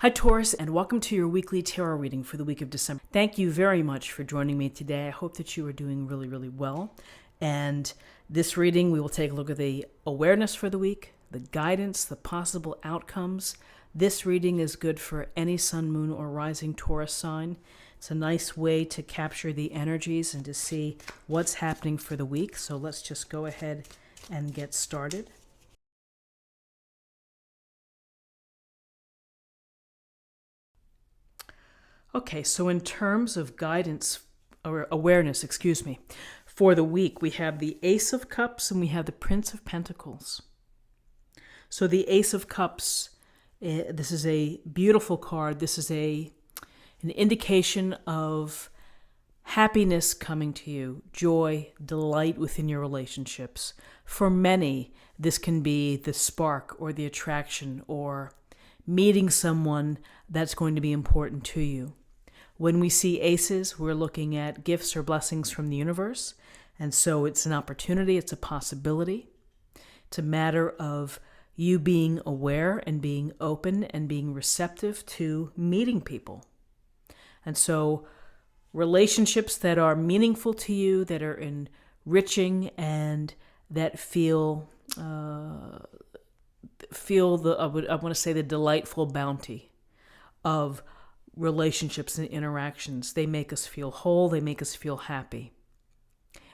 Hi Taurus, and welcome to your weekly tarot reading for the week of December. Thank you very much for joining me today. I hope that you are doing really well. And this reading, we will take a look at the awareness for the week, the guidance, the possible outcomes. This reading is good for any sun, moon, or rising Taurus sign. It's a nice way to capture the energies and to see what's happening for the week. So let's just go ahead and get started. Okay, so in terms of guidance, or awareness, for the week, we have the Ace of Cups and we have the Prince of Pentacles. So the Ace of Cups, this is a beautiful card. This is an indication of happiness coming to you, joy, delight within your relationships. For many, this can be the spark or the attraction or meeting someone that's going to be important to you. When we see aces, we're looking at gifts or blessings from the universe. And so it's an opportunity, it's a possibility. It's a matter of you being aware and being open and being receptive to meeting people. And so relationships that are meaningful to you, that are enriching and that feel I want to say the delightful bounty of relationships and interactions. They make us feel whole. They make us feel happy.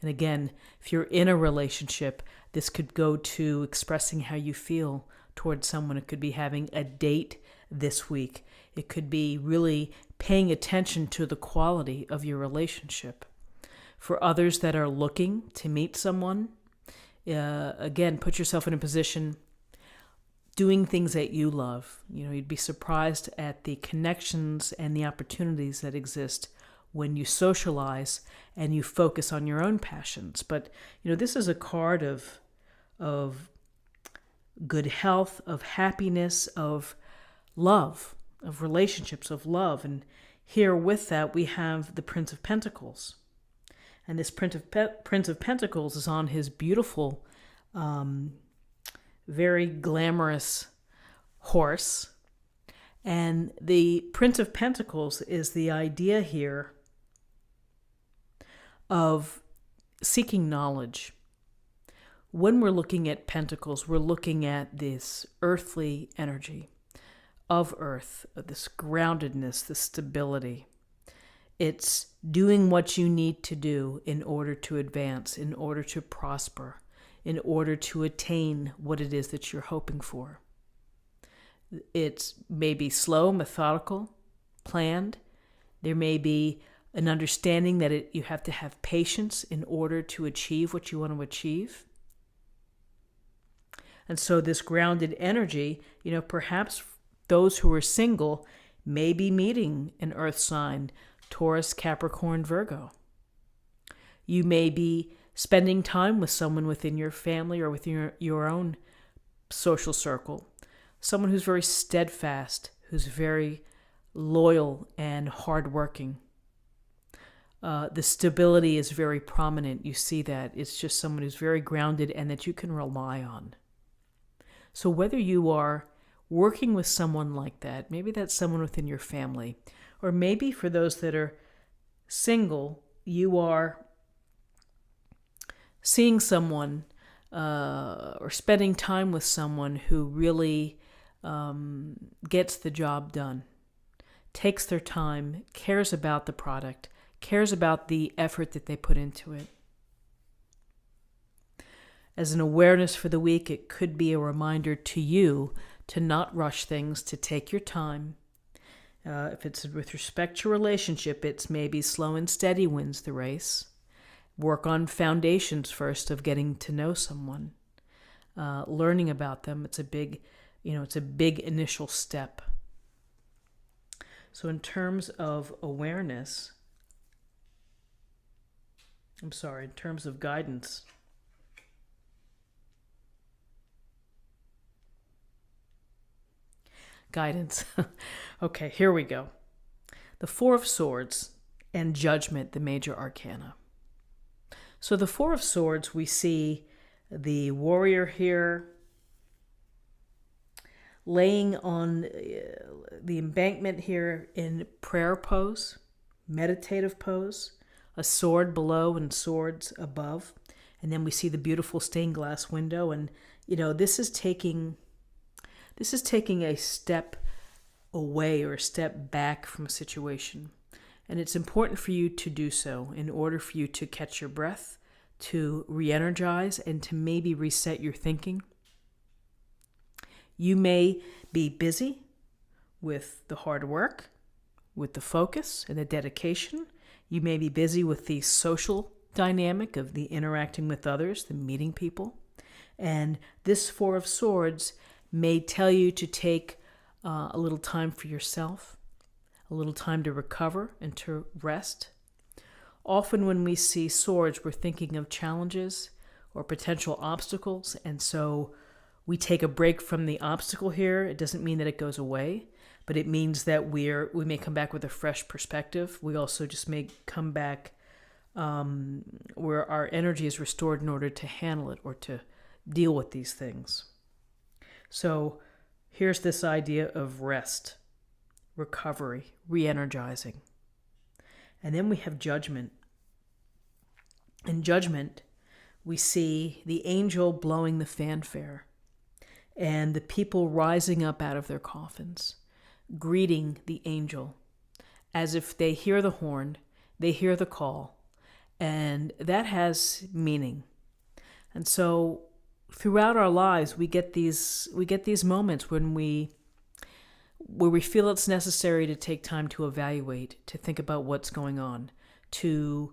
And again, if you're in a relationship, this could go to expressing how you feel towards someone. It could be having a date this week. It could be really paying attention to the quality of your relationship. For others that are looking to meet someone, again, put yourself in a position doing things that you love. You'd be surprised at the connections and the opportunities that exist when you socialize and you focus on your own passions. But, this is a card of good health, of happiness, of love, of relationships, of love. And here with that, we have the Prince of Pentacles. And this Prince of Pentacles is on his beautiful, very glamorous horse. And the Prince of Pentacles is the idea here of seeking knowledge. When we're looking at pentacles, we're looking at this earthly energy of earth, this groundedness, this stability. It's doing what you need to do in order to advance, in order to prosper, in order to attain what it is that you're hoping for. It's maybe slow, methodical, planned. There may be an understanding that you have to have patience in order to achieve what you want to achieve. And so this grounded energy, perhaps those who are single may be meeting an earth sign, Taurus, Capricorn, Virgo. You may be spending time with someone within your family or within your own social circle, someone who's very steadfast, who's very loyal and hardworking. The stability is very prominent. You see that. It's just someone who's very grounded and that you can rely on. So whether you are working with someone like that, maybe that's someone within your family, or maybe for those that are single, you are seeing someone or spending time with someone who really gets the job done, takes their time, cares about the product, cares about the effort that they put into it. As an awareness for the week, it could be a reminder to you to not rush things, to take your time. If it's with respect to relationship, it's maybe slow and steady wins the race. Work on foundations first of getting to know someone, learning about them. It's a big initial step. So in terms of awareness, in terms of guidance, okay, here we go. The Four of Swords and Judgment, the major arcana. So the Four of Swords, we see the warrior here laying on the embankment here in prayer pose, meditative pose, a sword below and swords above. And then we see the beautiful stained glass window. And, this is taking a step away or a step back from a situation. And it's important for you to do so in order for you to catch your breath, to re-energize, and to maybe reset your thinking. You may be busy with the hard work, with the focus and the dedication. You may be busy with the social dynamic of the interacting with others, the meeting people. And this Four of Swords may tell you to take a little time for yourself, a little time to recover and to rest. Often when we see swords, we're thinking of challenges or potential obstacles, and so we take a break from the obstacle here. It doesn't mean that it goes away, but it means that we may come back with a fresh perspective. We also just may come back where our energy is restored in order to handle it or to deal with these things. So here's this idea of rest, recovery, re-energizing. And then we have judgment. In judgment, we see the angel blowing the fanfare and the people rising up out of their coffins, greeting the angel as if they hear the horn, they hear the call, and that has meaning. And so throughout our lives, we get these moments where we feel it's necessary to take time to evaluate, to think about what's going on, to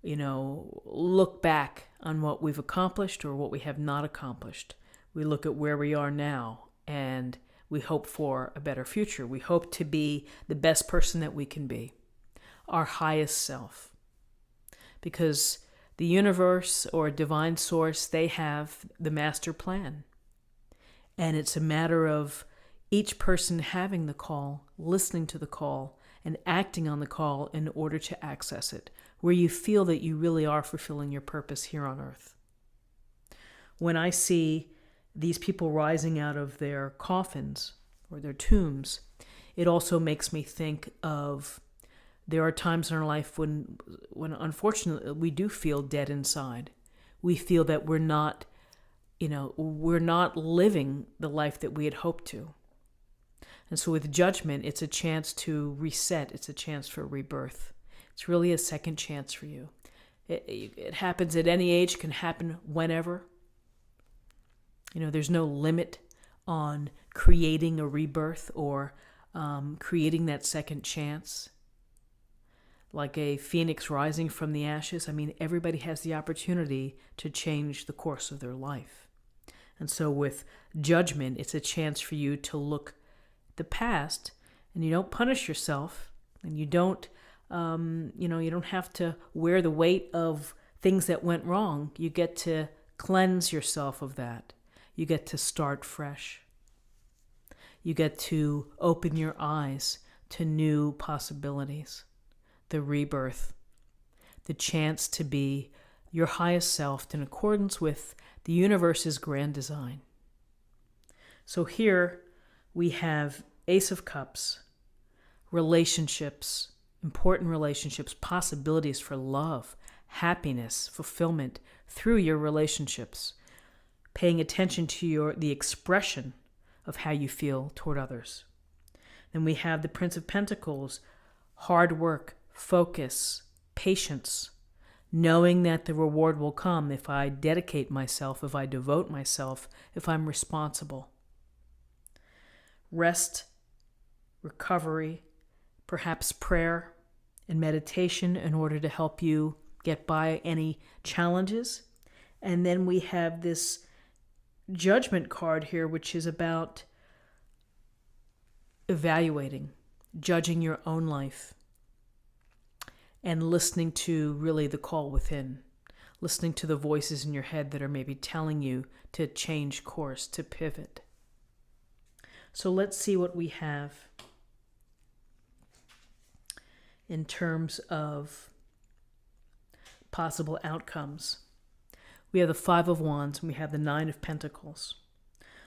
look back on what we've accomplished or what we have not accomplished. We look at where we are now and we hope for a better future. We hope to be the best person that we can be, our highest self. Because the universe or divine source, they have the master plan. And it's a matter of each person having the call, listening to the call, and acting on the call in order to access it, where you feel that you really are fulfilling your purpose here on earth. When I see these people rising out of their coffins or their tombs, it also makes me think of there are times in our life when unfortunately we do feel dead inside. We feel that we're not living the life that we had hoped to. And so with judgment, it's a chance to reset. It's a chance for rebirth. It's really a second chance for you. It happens at any age, can happen whenever. There's no limit on creating a rebirth or creating that second chance. Like a phoenix rising from the ashes. Everybody has the opportunity to change the course of their life. And so with judgment, it's a chance for you to look at the past, and you don't punish yourself, and you don't have to wear the weight of things that went wrong. You get to cleanse yourself of that. You get to start fresh. You get to open your eyes to new possibilities. The rebirth, the chance to be your highest self in accordance with the universe's grand design. So here we have Ace of Cups, relationships, important relationships, possibilities for love, happiness, fulfillment through your relationships, paying attention to the expression of how you feel toward others. Then we have the Prince of Pentacles, hard work, focus, patience, knowing that the reward will come if I dedicate myself, if I devote myself, if I'm responsible. Rest, recovery, perhaps prayer and meditation in order to help you get by any challenges. And then we have this judgment card here, which is about evaluating, judging your own life, and listening to really the call within, listening to the voices in your head that are maybe telling you to change course, to pivot. So let's see what we have in terms of possible outcomes. We have the Five of Wands and we have the Nine of Pentacles.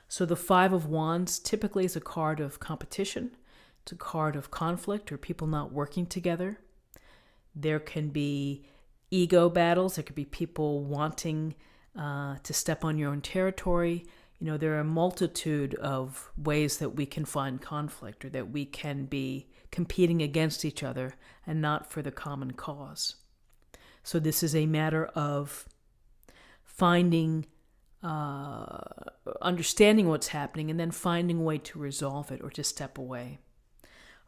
So the Five of Wands typically is a card of competition. It's a card of conflict or people not working together. There can be ego battles. There could be people wanting to step on your own territory. There are a multitude of ways that we can find conflict, or that we can be competing against each other and not for the common cause. So this is a matter of finding, understanding what's happening, and then finding a way to resolve it or to step away.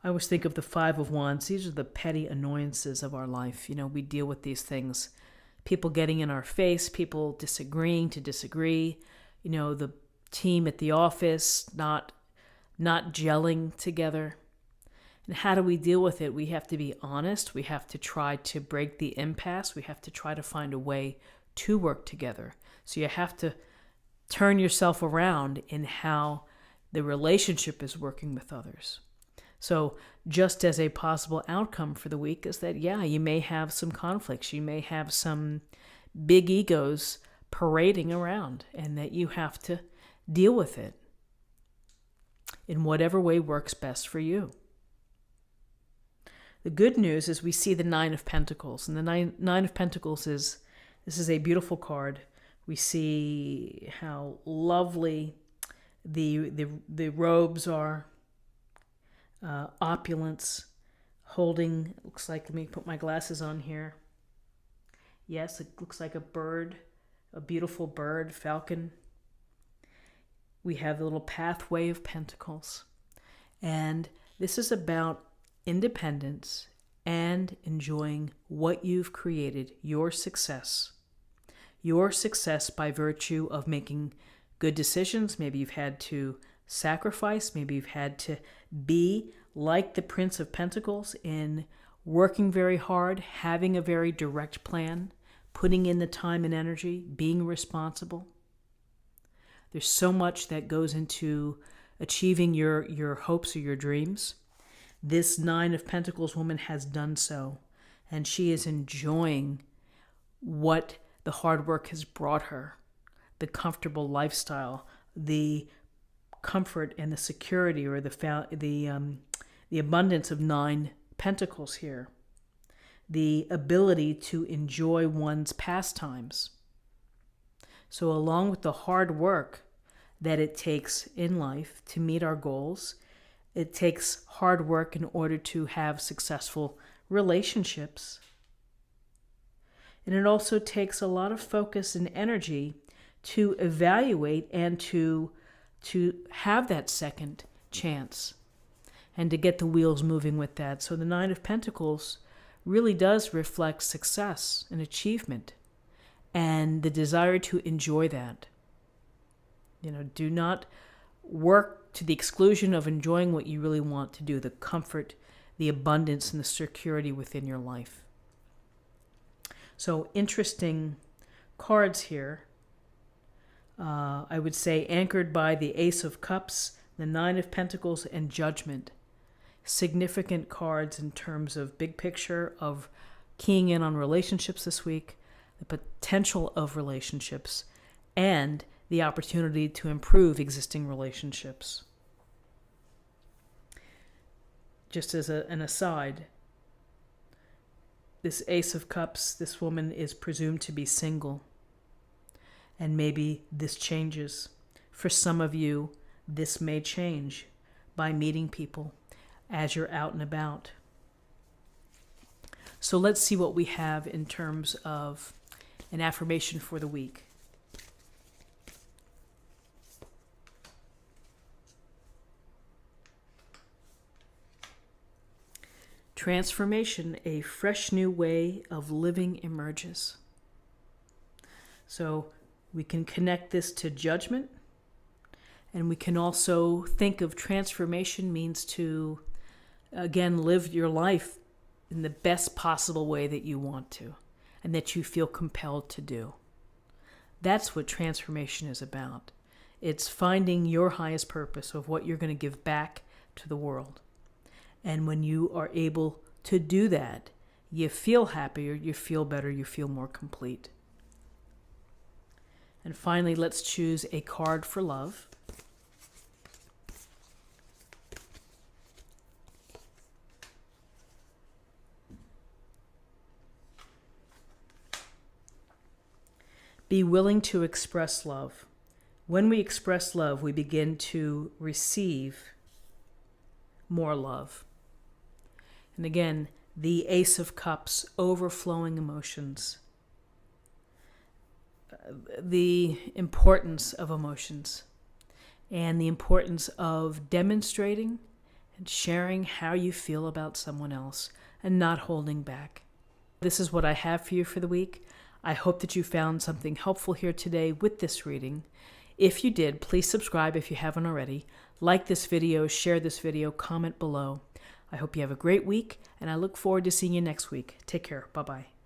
I always think of the Five of Wands. These are the petty annoyances of our life. We deal with these things. People getting in our face, people disagreeing to disagree, the team at the office not gelling together. And how do we deal with it? We have to be honest. We have to try to break the impasse. We have to try to find a way to work together. So you have to turn yourself around in how the relationship is working with others. So just as a possible outcome for the week is that, you may have some conflicts. You may have some big egos parading around, and that you have to deal with it in whatever way works best for you. The good news is we see the Nine of Pentacles, and the Nine of Pentacles this is a beautiful card. We see how lovely the robes are, opulence, holding, looks like, let me put my glasses on here. Yes, it looks like a bird, a beautiful bird, falcon. We have the little pathway of pentacles. And this is about independence and enjoying what you've created, your success. Your success by virtue of making good decisions. Maybe you've had to sacrifice. Maybe you've had to be like the Prince of Pentacles in working very hard, having a very direct plan, putting in the time and energy, being responsible. There's so much that goes into achieving your hopes or your dreams. This Nine of Pentacles woman has done so, and she is enjoying what the hard work has brought her, the comfortable lifestyle, the comfort and the security, or the abundance of Nine Pentacles here, the ability to enjoy one's pastimes. So along with the hard work that it takes in life to meet our goals, it takes hard work in order to have successful relationships. And it also takes a lot of focus and energy to evaluate and to have that second chance and to get the wheels moving with that. So the Nine of Pentacles really does reflect success and achievement and the desire to enjoy that. Do not work to the exclusion of enjoying what you really want to do, the comfort, the abundance, and the security within your life. So interesting cards here. I would say anchored by the Ace of Cups, the Nine of Pentacles, and Judgment. Significant cards in terms of big picture, of keying in on relationships this week, the potential of relationships, and the opportunity to improve existing relationships. Just as an aside, this Ace of Cups, this woman is presumed to be single. And maybe this changes. For some of you, this may change by meeting people as you're out and about. So let's see what we have in terms of an affirmation for the week. Transformation, a fresh new way of living emerges. So we can connect this to judgment, and we can also think of transformation means to, again, live your life in the best possible way that you want to and that you feel compelled to do. That's what transformation is about. It's finding your highest purpose of what you're going to give back to the world. And when you are able to do that, you feel happier, you feel better, you feel more complete. And finally, let's choose a card for love. Be willing to express love. When we express love, we begin to receive more love. And again, the Ace of Cups, overflowing emotions. The importance of emotions and the importance of demonstrating and sharing how you feel about someone else and not holding back. This is what I have for you for the week. I hope that you found something helpful here today with this reading. If you did, please subscribe if you haven't already. Like this video, share this video, comment below. I hope you have a great week, and I look forward to seeing you next week. Take care. Bye-bye.